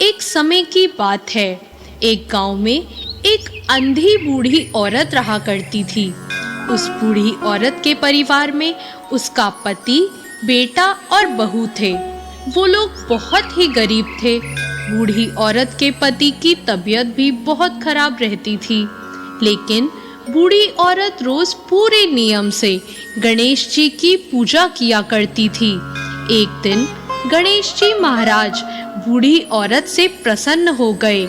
एक समय की बात है। एक गांव में एक अंधी बूढ़ी औरत रहा करती थी। उस बूढ़ी औरत के परिवार में उसका पति, बेटा और बहू थे। वो लोग बहुत ही गरीब थे। बूढ़ी औरत के पति की तबीयत भी बहुत खराब रहती थी, लेकिन बूढ़ी औरत रोज पूरे नियम से गणेश जी की पूजा किया करती थी। एक दिन गणेश जी महाराज बूढ़ी औरत से प्रसन्न हो गए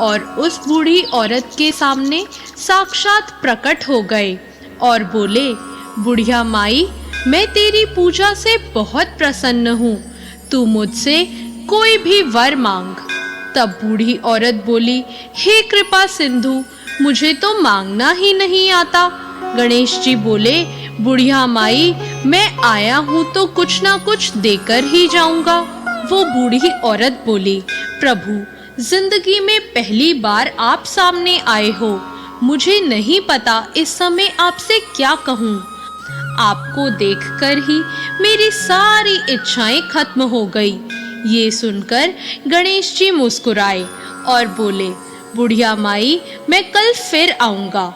और उस बूढ़ी औरत के सामने साक्षात प्रकट हो गए और बोले, बुढ़िया माई, मैं तेरी पूजा से बहुत प्रसन्न हूँ। तू मुझसे कोई भी वर मांग। तब बूढ़ी औरत बोली, हे कृपा सिंधु, मुझे तो मांगना ही नहीं आता। गणेश जी बोले, बुढ़िया माई, मैं आया हूँ तो कुछ ना कुछ देकर ही जाऊंगा। वो बूढ़ी औरत बोली, प्रभु, जिंदगी में पहली बार आप सामने आए हो। मुझे नहीं पता इस समय आपसे क्या कहूँ। आपको देखकर ही मेरी सारी इच्छाएं खत्म हो गई। ये सुनकर गणेश जी मुस्कुराए और बोले, बुढ़िया माई, मैं कल फिर आऊंगा।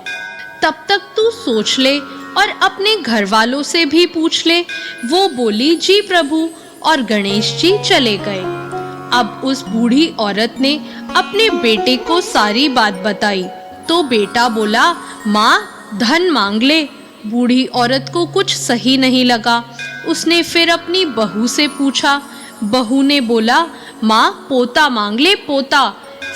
तब तक तू सोच ले और अपने घर वालों से भी पूछ ले। वो बोली, जी प्रभु, और गणेश जी चले गए। अब उस बूढ़ी औरत ने अपने बेटे को सारी बात बताई तो बेटा बोला, माँ, धन मांग ले। बूढ़ी औरत को कुछ सही नहीं लगा। उसने फिर अपनी बहू से पूछा। बहू ने बोला, माँ, पोता मांग ले, पोता।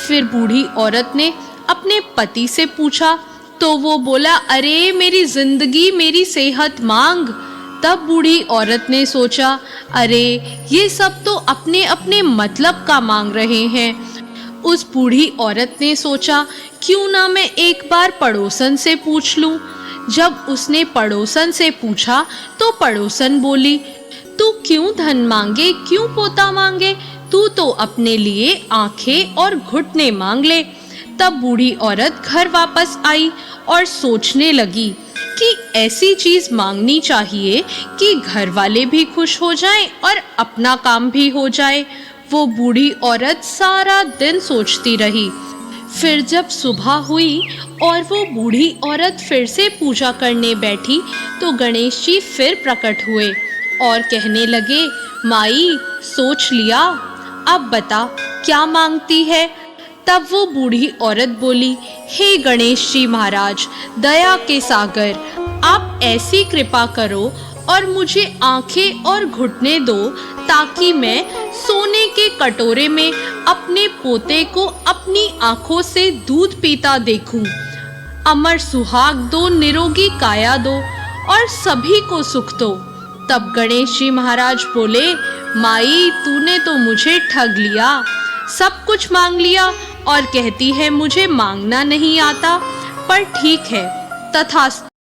फिर बूढ़ी औरत ने अपने पति से पूछा तो वो बोला, अरे मेरी जिंदगी, मेरी सेहत मांग। तब बूढ़ी औरत ने सोचा, अरे ये सब तो अपने अपने मतलब का मांग रहे हैं। उस बूढ़ी औरत ने सोचा, क्यों ना मैं एक बार पड़ोसन से पूछ लूं। जब उसने पड़ोसन से पूछा तो पड़ोसन बोली, तू क्यों धन मांगे, क्यों पोता मांगे, तू तो अपने लिए आंखें और घुटने मांग ले। तब बूढ़ी औरत घर वापस आई और सोचने लगी कि ऐसी चीज मांगनी चाहिए कि घर वाले भी खुश हो जाएं और अपना काम भी हो जाए। वो बूढ़ी औरत सारा दिन सोचती रही। फिर जब सुबह हुई और वो बूढ़ी औरत फिर से पूजा करने बैठी तो गणेश जी फिर प्रकट हुए और कहने लगे, माई, सोच लिया, अब बता क्या मांगती है। तब वो बूढ़ी औरत बोली, हे गणेश जी महाराज, दया के सागर, आप ऐसी कृपा करो और मुझे आंखें और घुटने दो ताकि मैं सोने के कटोरे में अपने पोते को अपनी आंखों से दूध पीता देखूं। अमर सुहाग दो, निरोगी काया दो और सभी को सुख दो। तब गणेश जी महाराज बोले, माई, तूने तो मुझे ठग लिया, सब कुछ मांग लिया और कहती है मुझे मांगना नहीं आता। पर ठीक है, तथास्तु।